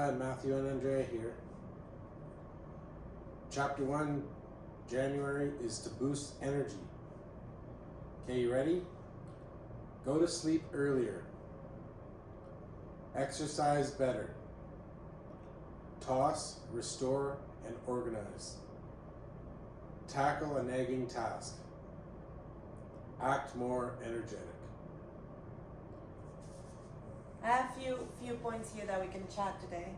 Hi, Matthew and Andrea here. Chapter 1, January, is to boost energy. Okay, you ready? Go to sleep earlier. Exercise better. Toss, restore, and organize. Tackle a nagging task. Act more energetic. I have few points here that we can chat today.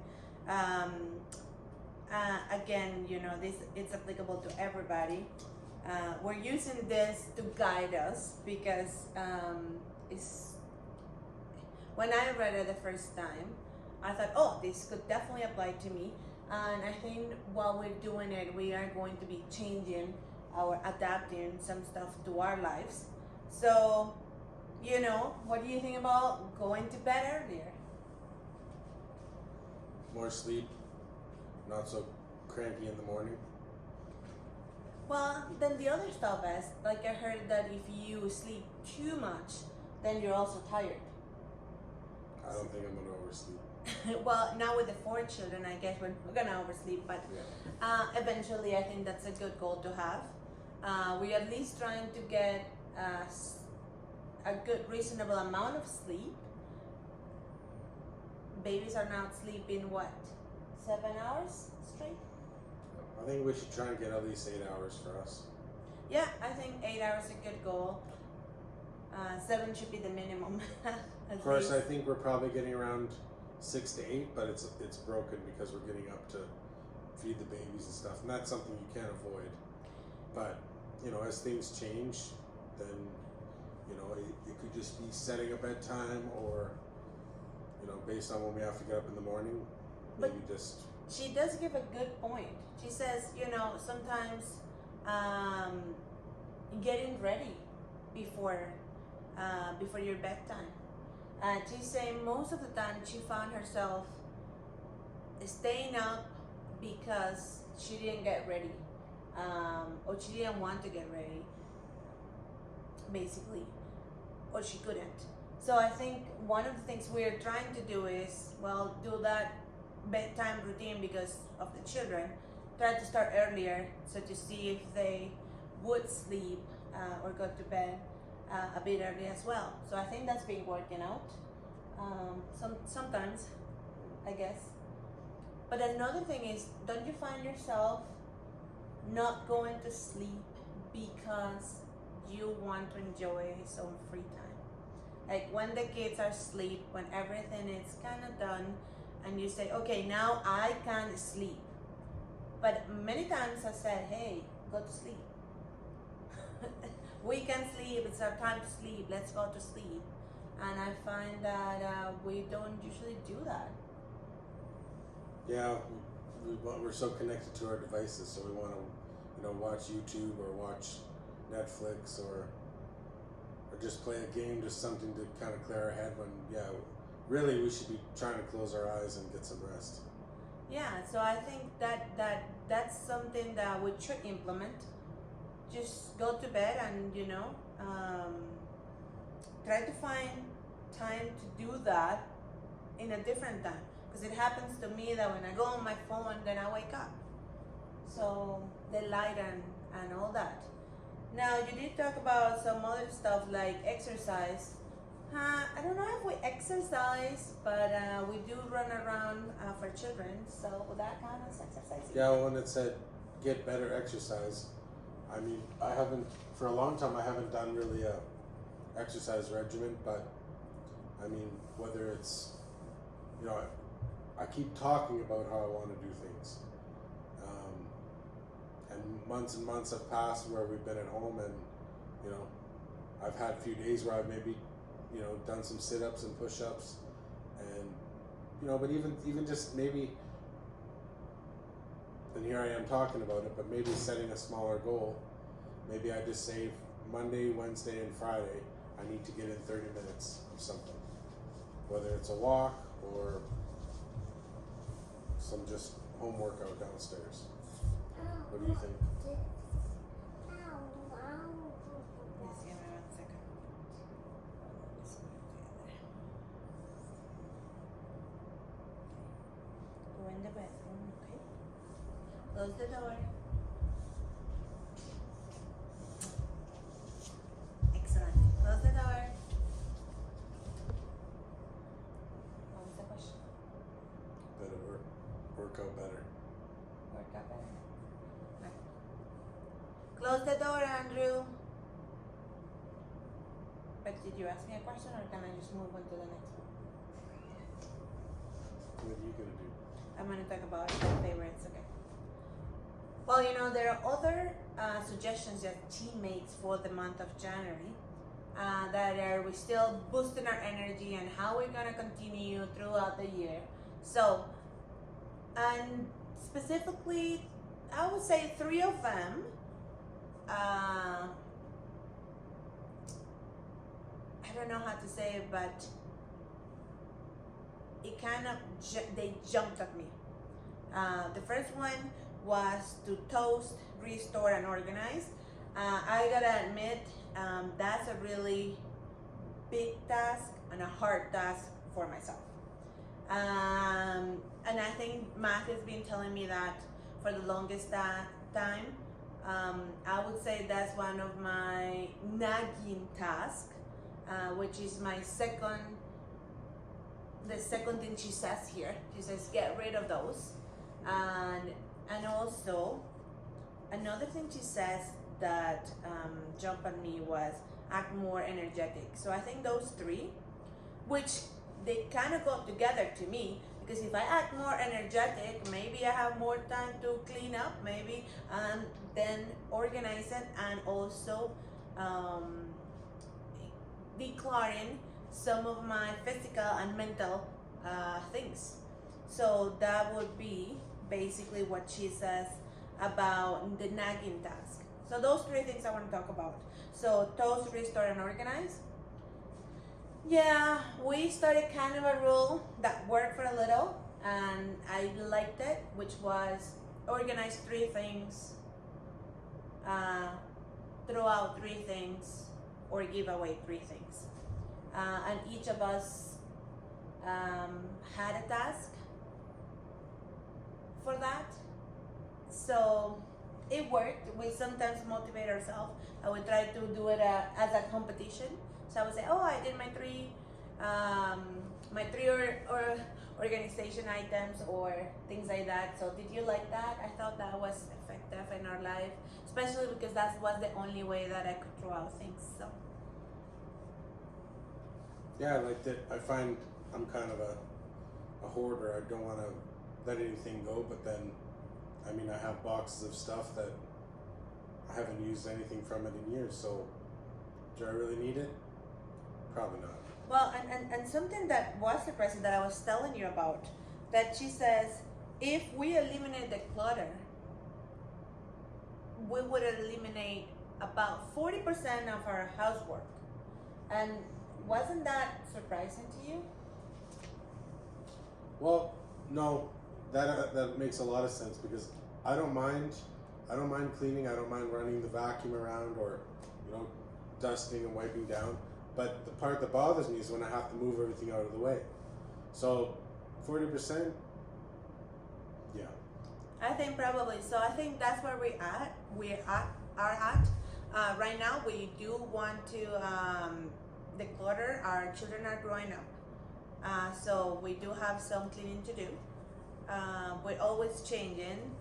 Again, this it's applicable to everybody. We're using this to guide us because it's when I read it the first time, I thought, oh, this could definitely apply to me. And I think while we're doing it, we are going to be changing or adapting some stuff to our lives. So, what do you think about going to bed earlier? More sleep, not so cranky in the morning. Well, then the other stuff is, like I heard that if you sleep too much, then you're also tired. I don't think I'm going to oversleep. Well, now with the 4 children, I guess we're not gonna oversleep, but eventually I think that's a good goal to have. We're at least trying to get a good reasonable amount of sleep. Babies are now sleeping what, 7 hours straight? I think we should try and get at least 8 hours for us. Yeah, I think 8 hours is a good goal. 7 should be the minimum. Of course, I think we're probably getting around 6 to 8, but it's broken because we're getting up to feed the babies and stuff, and that's something you can't avoid. But as things change, then it could just be setting a bedtime, or based on when we have to get up in the morning, maybe just. She does give a good point. She says, sometimes getting ready before your bedtime. And she's saying most of the time she found herself staying up because she didn't get ready, or she didn't want to get ready, basically, or she couldn't. So I think one of the things we're trying to do is, do that bedtime routine because of the children. Try to start earlier, so to see if they would sleep or go to bed a bit early as well. So I think that's been working out. Sometimes, I guess. But another thing is, don't you find yourself not going to sleep because you want to enjoy some free time? Like when the kids are asleep, when everything is kind of done, and you say, okay, now I can sleep. But many times I said, hey, go to sleep. We can sleep, it's our time to sleep, let's go to sleep. And I find that we don't usually do that. Yeah, we're so connected to our devices, so we want to, watch YouTube or watch Netflix or just play a game, just something to kind of clear our head. When really we should be trying to close our eyes and get some rest. Yeah, so I think that's something that we should implement. Just go to bed and try to find time to do that in a different time, because it happens to me that when I go on my phone, then I wake up. So the light and all that. Now you did talk about some other stuff like exercise. I don't know if we exercise, but we do run around for children, so that kind of exercising. Yeah, when it said get better exercise, I mean, I haven't, for a long time, I haven't done really a exercise regimen, but I mean, whether it's, I keep talking about how I want to do things. And months have passed where we've been at home, and, I've had a few days where I've maybe, done some sit-ups and push-ups, and, but even just maybe, and here I am talking about it, but maybe setting a smaller goal. Maybe I just say Monday, Wednesday, and Friday, I need to get in 30 minutes of something. Whether it's a walk or some just home workout downstairs. What do you think? Just give me 1 second. Close the door. Excellent. Close the door. What was the question? That it work out better. Work out better. Right. Close the door, Andrew. But did you ask me a question, or can I just move on to the next one? What are you gonna do? I'm gonna talk about my favorites. Okay. Well, you know, there are other suggestions that she makes for the month of January that are we still boosting our energy and how we're gonna continue throughout the year. So, and specifically, I would say 3 of them. I don't know how to say it, but it kind of they jumped at me. The first one was to toast, restore, and organize. I gotta admit, that's a really big task and a hard task for myself. And I think Matt has been telling me that for the longest time. I would say that's one of my nagging tasks, which is the second thing she says here. She says, get rid of those. And also, another thing she says that jumped on me was act more energetic. So I think those 3, which they kind of go together to me, because if I act more energetic, maybe I have more time to clean up, maybe, and then organize it, and also decluttering some of my physical and mental things. So that would be basically what she says about the nagging task. So those 3 things I want to talk about. So toast, restore, and organize. Yeah, we started kind of a rule that worked for a little, and I liked it, which was organize 3 things, throw out 3 things, or give away 3 things. And each of us had a task for that. So it worked. We sometimes motivate ourselves. I would try to do it as a competition. So I would say, oh, I did my 3 or organization items or things like that. So did you like that? I thought that was effective in our life, especially because that was the only way that I could throw out things. So Yeah, I liked it. I find I'm kind of a hoarder. I don't want to let anything go, but then, I mean, I have boxes of stuff that I haven't used anything from it in years, so do I really need it? Probably not. well, and something that was surprising that I was telling you about, that she says, if we eliminate the clutter, we would eliminate about 40% of our housework. And wasn't that surprising to you? Well, no, that makes a lot of sense, because I don't mind cleaning. I don't mind running the vacuum around, or dusting and wiping down. But the part that bothers me is when I have to move everything out of the way. So 40%, yeah. I think probably. So I think that's where we are at. Right now, we do want to declutter. Our children are growing up, so we do have some cleaning to do. We're always changing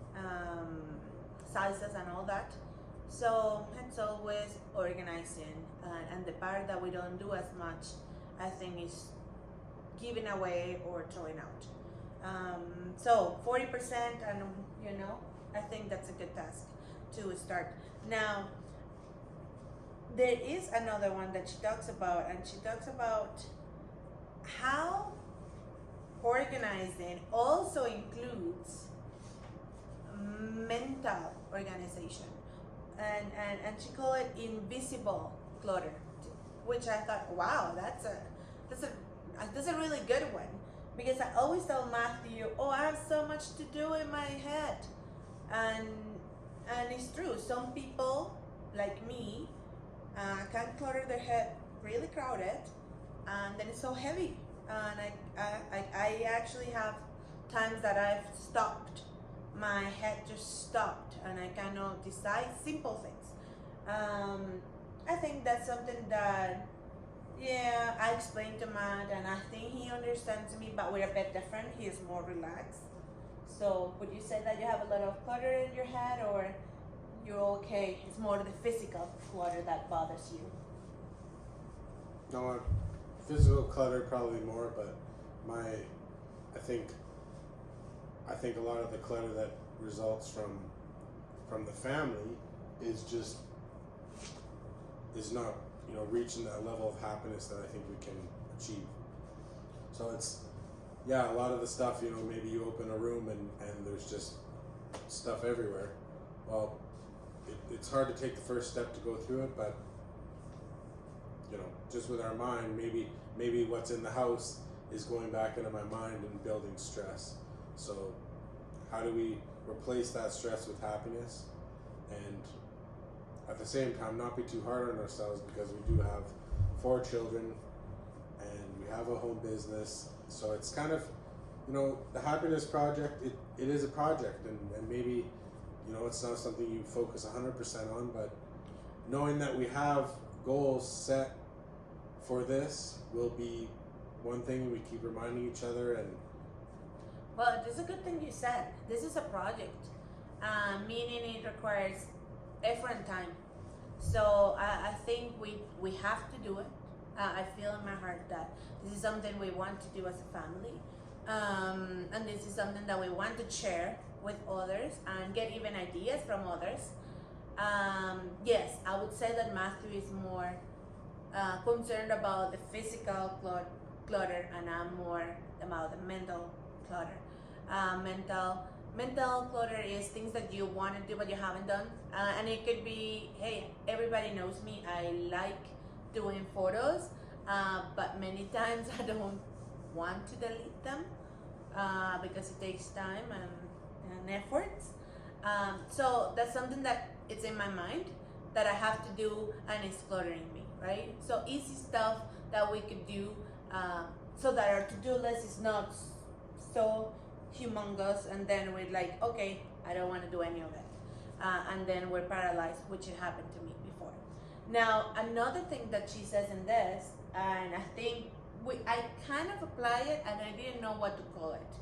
sizes and all that. So it's always organizing, and the part that we don't do as much, I think, is giving away or throwing out. So 40%, and I think that's a good task to start. Now, there is another one that she talks about, and she talks about how organizing also includes mental organization, and she called it invisible clutter, which I thought, wow, that's a really good one, because I always tell Matthew, oh, I have so much to do in my head, and it's true. Some people like me can clutter their head really crowded, and then it's so heavy, and I actually have times that I've stopped my head just stopped and I cannot decide simple things. I think that's something that, yeah, I explained to Matt and I think he understands me, but we're a bit different. He is more relaxed. So would you say that you have a lot of clutter in your head, or you're okay? It's more the physical clutter that bothers you. No, physical clutter probably more, but I think a lot of the clutter that results from the family is not, you know, reaching that level of happiness that I think we can achieve. So it's, yeah, a lot of the stuff, you know, maybe you open a room and there's just stuff everywhere. Well, it's hard to take the first step to go through it, but you know, just with our mind, maybe what's in the house is going back into my mind and building stress. So how do we replace that stress with happiness, and at the same time not be too hard on ourselves, because we do have 4 children and we have a home business. So it's kind of, you know, the happiness project, it is a project, and maybe, you know, it's not something you focus 100% on, but knowing that we have goals set for this will be one thing we keep reminding each other. And Well, this is a good thing you said. This is a project, meaning it requires effort and time. So I think we have to do it. I feel in my heart that this is something we want to do as a family, and this is something that we want to share with others and get even ideas from others. Yes, I would say that Matthew is more concerned about the physical clutter, and I'm more about the mental clutter. Mental clutter is things that you want to do but you haven't done, and it could be, hey, everybody knows me, I like doing photos, but many times I don't want to delete them because it takes time and effort. So that's something that it's in my mind that I have to do, and it's cluttering me, right? So easy stuff that we could do, so that our to-do list is not so humongous, and then we're like, okay, I don't want to do any of it, and then we're paralyzed, which had happened to me before. Now, another thing that she says in this, and I think I kind of apply it, and I didn't know what to call it,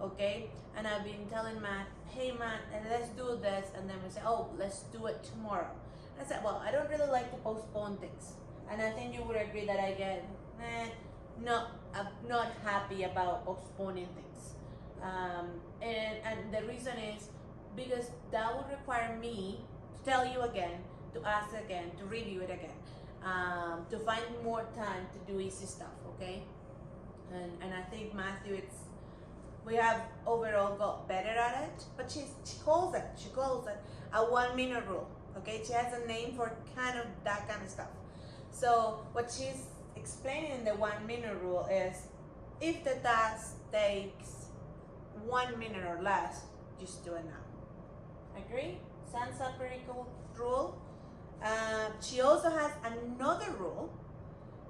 okay? And I've been telling Matt, hey Matt, and let's do this, and then we say, oh, let's do it tomorrow. And I said, well, I don't really like to postpone things, and I think you would agree that I get I'm not happy about postponing things, and the reason is because that would require me to tell you again, to ask again, to review it again, to find more time to do easy stuff, okay? And I think Matthew, we have overall got better at it, but she calls it a 1-minute rule, okay? She has a name for that kind of stuff. So what she's explaining in the 1-minute rule is, if the task takes 1 minute or less, just do it now. Agree? Sounds a pretty cool rule. She also has another rule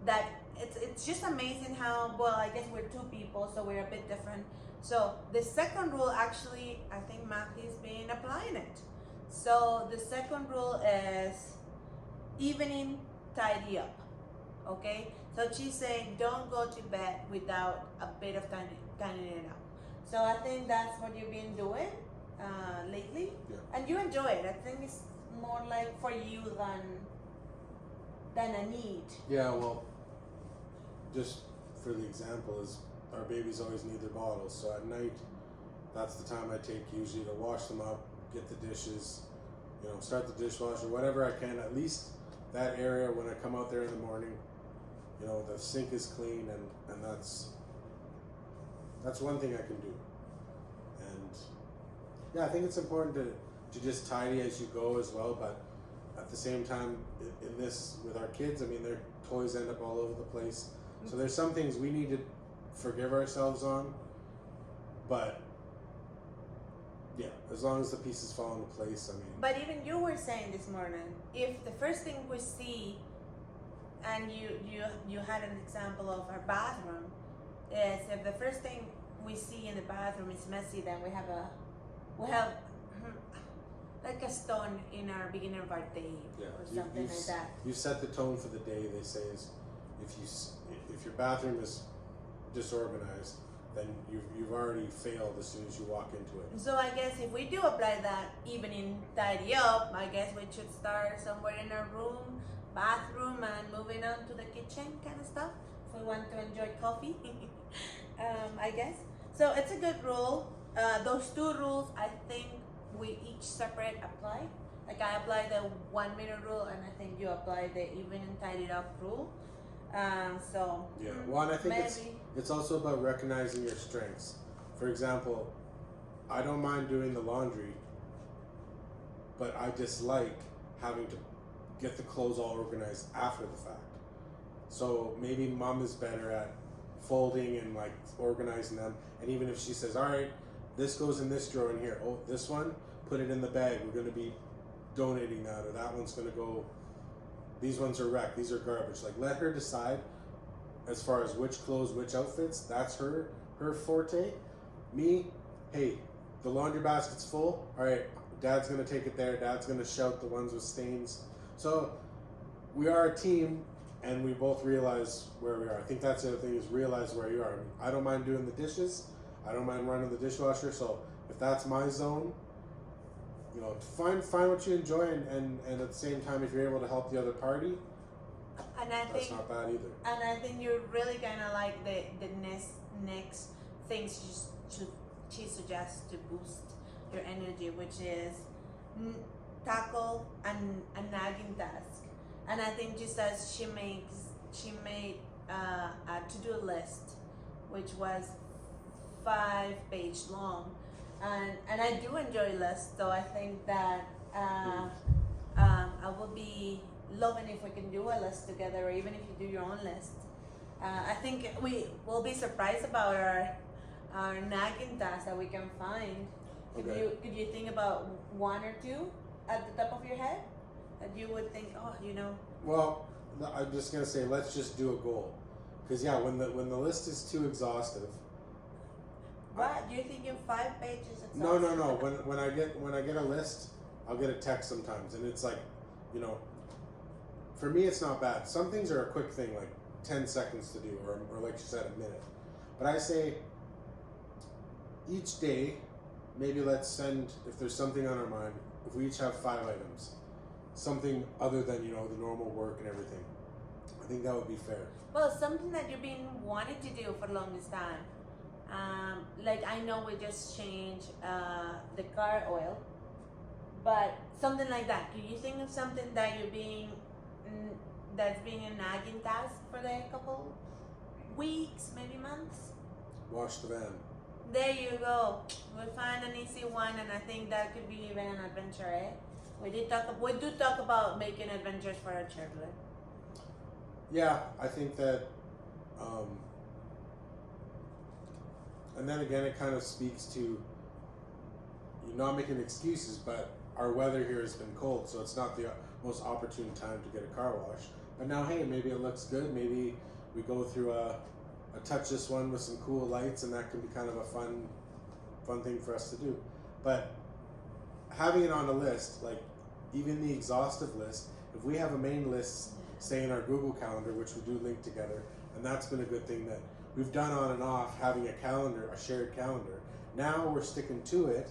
that it's just amazing how, well, I guess we're 2 people, so we're a bit different. So the second rule, actually, I think Matthew's been applying it. So the second rule is evening tidy up, okay? So she's saying don't go to bed without a bit of tidying it up. So I think that's what you've been doing lately, yeah. and you enjoy it. I think it's more like for you than a need. Yeah, well, just for the example is, our babies always need their bottles, so at night, that's the time I take usually to wash them up, get the dishes, you know, start the dishwasher, whatever I can, at least that area when I come out there in the morning, you know, the sink is clean, and that's one thing I can do. And yeah, I think it's important to just tidy as you go as well, but at the same time, in this, with our kids, I mean, their toys end up all over the place. So there's some things we need to forgive ourselves on, but yeah, as long as the pieces fall into place, I mean. But even you were saying this morning, if the first thing we see, and you had an example of our bathroom, is if the first thing we see in the bathroom is messy, then we have like a stone in our beginning of our day Yeah, or something like that. You set the tone for the day. They say is if your bathroom is disorganized, then you've already failed as soon as you walk into it. So I guess if we do apply that evening tidy up, I guess we should start somewhere in our room, bathroom, and moving on to the kitchen kind of stuff. If we want to enjoy coffee, I guess. So it's a good rule. Those two rules, I think we each separate apply. Like I apply the 1 minute rule, and I think you apply the evening tidied up rule. So Yeah. Well, and I think maybe. it's also about recognizing your strengths. For example, I don't mind doing the laundry, but I dislike having to get the clothes all organized after the fact. So maybe mom is better at folding and like organizing them. And even if she says, all right, this goes in this drawer in here. Oh, this one, put it in the bag. We're going to be donating that, or that one's going to go. These ones are wrecked. These are garbage. Like, let her decide as far as which clothes, which outfits. That's her forte. Me, hey, the laundry basket's full. All right, Dad's going to take it there. Dad's going to shout the ones with stains. So we are a team, and we both realize where we are. I think that's the other thing, is realize where you are. I don't mind doing the dishes. I don't mind running the dishwasher. So if that's my zone, you know, find what you enjoy, and at the same time, if you're able to help the other party, And I that's think, not bad either. and I think you're really gonna like the next things she suggests to boost your energy, which is tackle a nagging task. And I think she says she made a to-do list, which was 5-page long, and I do enjoy lists, so I think that I would be loving if we can do a list together, or even if you do your own list. I think we will be surprised about our nagging tasks that we can find. Okay. Could you think about one or two at the top of your head that you would think, oh, you know? Well, I'm just gonna say, let's just do a goal, because yeah, when the list is too exhaustive. What, you're thinking 5 pages? No. When I get a list, I'll get a text sometimes, and it's like, you know, for me it's not bad. Some things are a quick thing, like 10 seconds to do, or like you said, a minute. But I say each day, maybe let's send, if there's something on our mind, if we each have 5 items, something other than, you know, the normal work and everything. I think that would be fair. Well, something that you've been wanting to do for the longest time. Like I know we just changed the car oil, but something like that. Can you think of something that that's being a nagging task for the couple weeks, maybe months? Wash the van. There you go. We'll find an easy one, and I think that could be even an adventure, eh? We do talk about making adventures for our children. Yeah, I think that, and then again, it kind of speaks to, you're not making excuses, but our weather here has been cold, so it's not the most opportune time to get a car wash. But now, hey, maybe it looks good. Maybe we go through a touch this one with some cool lights, and that can be kind of a fun thing for us to do. But having it on a list, like even the exhaustive list, if we have a main list, say in our Google Calendar, which we do link together, and that's been a good thing that we've done on and off, having a calendar, a shared calendar. Now we're sticking to it.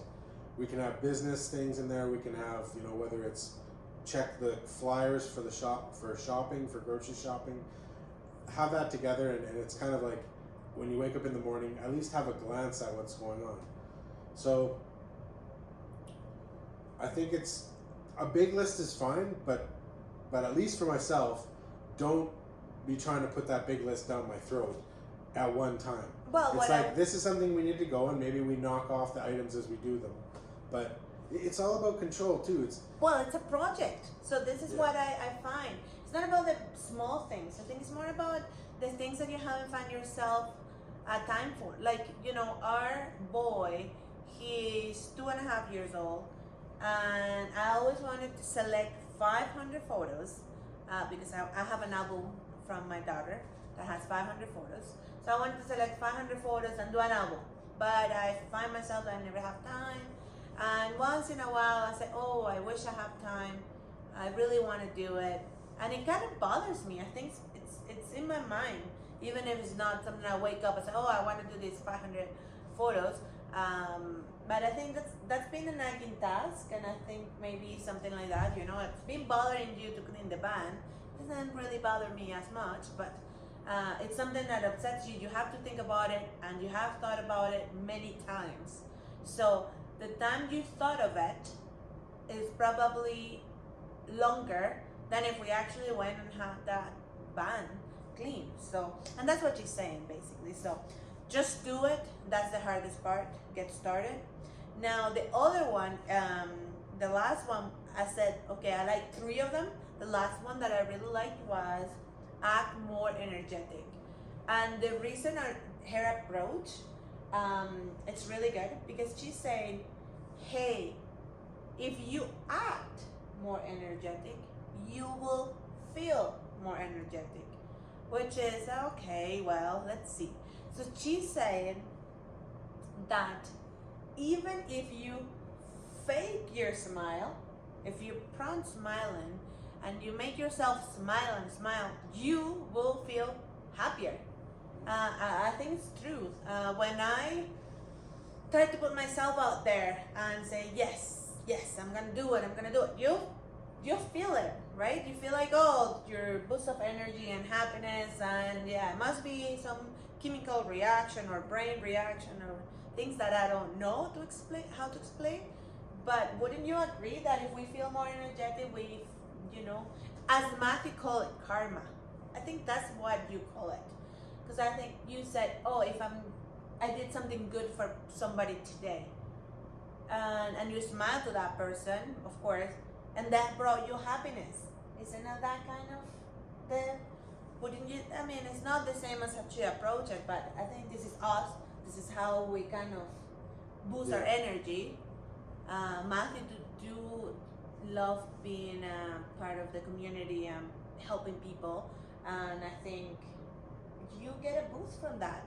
We can have business things in there. We can have, you know, whether it's check the flyers for the shopping, for grocery shopping, have that together, and it's kind of like when you wake up in the morning, at least have a glance at what's going on. So I think it's a big list is fine, but at least for myself, don't be trying to put that big list down my throat at one time. Well, it's like this is something we need to go, and maybe we knock off the items as we do them. But it's all about control too. It's a project. So this is what I find. It's not about the small things. I think it's more about the things that you haven't found yourself time for. Like, you know, our boy, he's 2.5 years old, and I always wanted to select 500 photos because I have an album from my daughter that has 500 photos. So I wanted to select 500 photos and do an album. But I find myself that I never have time. And once in a while, I say, "Oh, I wish I have time. I really want to do it," and it kind of bothers me. I think it's in my mind, even if it's not something I wake up and say, "Oh, I want to do these 500 photos." But I think that's been a nagging task, and I think maybe something like that. You know, it's been bothering you to clean the van. It doesn't really bother me as much, but it's something that upsets you. You have to think about it, and you have thought about it many times. So the time you thought of it is probably longer than if we actually went and had that van cleaned. So, and that's what she's saying basically. So just do it. That's the hardest part. Get started. Now the other one, the last one, I said, okay, I like 3 of them. The last one that I really liked was act more energetic. And the reason her approach, it's really good because she's saying, hey, if you act more energetic, you will feel more energetic. Which is, okay, well, let's see. So she's saying that even if you fake your smile, if you prompt smiling and you make yourself smile and smile, you will feel happier. I think it's true. When I try to put myself out there and say, yes, I'm gonna do it, you feel it, right? You feel like, oh, your boost of energy and happiness, and yeah, it must be some chemical reaction or brain reaction or things that I don't know how to explain. But wouldn't you agree that if we feel more energetic, we, as Matthew call it, karma. I think that's what you call it. Because I think you said, oh, if I did something good for somebody today, and you smile to that person, of course, and that brought you happiness. Isn't it that kind of wouldn't you? I mean, it's not the same as how you approach it, but I think this is us. This is how we kind of boost our energy. Matthew do love being a part of the community and helping people, and I think you get a boost from that.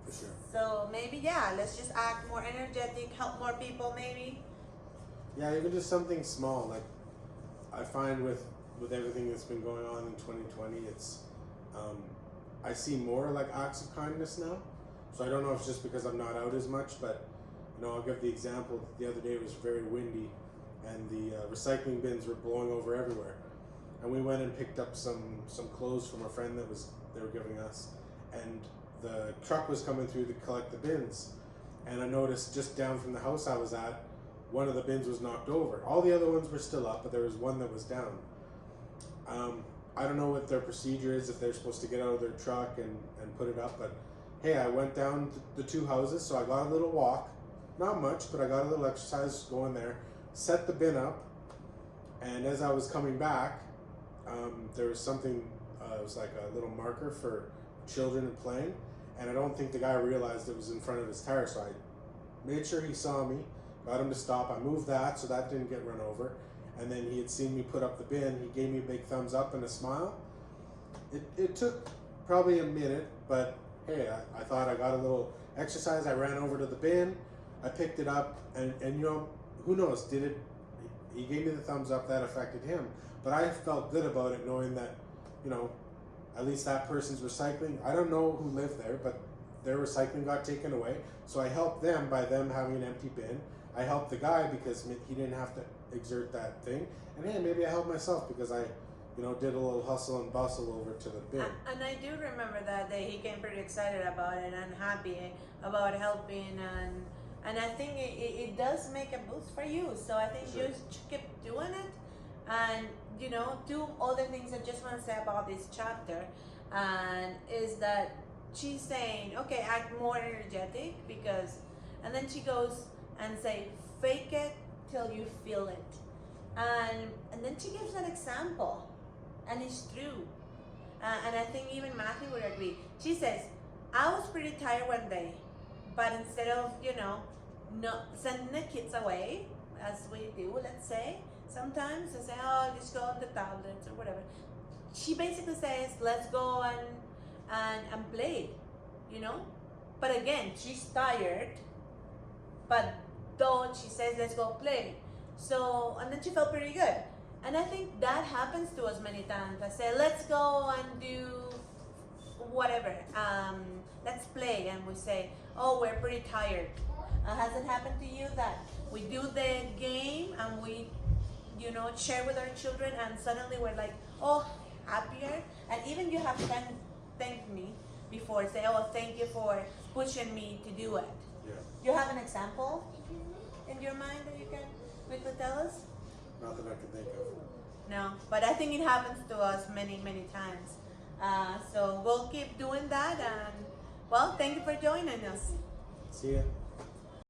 For sure. So maybe, let's just act more energetic, help more people maybe. Yeah, even just something small. Like I find with everything that's been going on in 2020, it's I see more like acts of kindness now. So I don't know if it's just because I'm not out as much, but I'll give the example. The other day it was very windy, and the recycling bins were blowing over everywhere. And we went and picked up some clothes from a friend they were giving us, and the truck was coming through to collect the bins, and I noticed just down from the house I was at, one of the bins was knocked over. All the other ones were still up, but there was one that was down. I don't know what their procedure is, if they're supposed to get out of their truck and put it up, but hey, I went down the 2 houses, so I got a little walk, not much, but I got a little exercise going there, set the bin up, and as I was coming back, there was something, it was like a little marker for children and playing, and I don't think the guy realized it was in front of his tire, so I made sure he saw me, got him to stop. I moved that so that didn't get run over, and then he had seen me put up the bin. He gave me a big thumbs up and a smile. It took probably a minute, but hey, I thought I got a little exercise. I ran over to the bin, I picked it up, and who knows, he gave me the thumbs up, that affected him, but I felt good about it, knowing that at least that person's recycling. I don't know who lived there, but their recycling got taken away, so I helped them by them having an empty bin. I helped the guy because he didn't have to exert that thing, and hey, maybe I helped myself because I did a little hustle and bustle over to the bin. And I do remember that day he came pretty excited about it and happy about helping, and I think it does make a boost for you. So I think Sure. you should keep doing it, and do other things. I just want to say about this chapter, and is that she's saying, okay, act more energetic and then she goes and say, fake it till you feel it, and then she gives an example, and it's true, and I think even Matthew would agree. She says, I was pretty tired one day, but instead of not sending the kids away as we do, let's say, sometimes they say, oh, just go on the tablets or whatever. She basically says, let's go and play, But again, she's tired, but don't. She says, let's go play. So, and then she felt pretty good. And I think that happens to us many times. I say, let's go and do whatever. Let's play. And we say, oh, we're pretty tired. Has it happened to you that we do the game and we, share with our children and suddenly we're like, oh, happier? And even you have thanked me before, say, oh, thank you for pushing me to do it. Yeah. You have an example in your mind that you can quickly tell us? Not that I can think of. No, but I think it happens to us many, many times. So we'll keep doing that. And, well, thank you for joining us. See ya.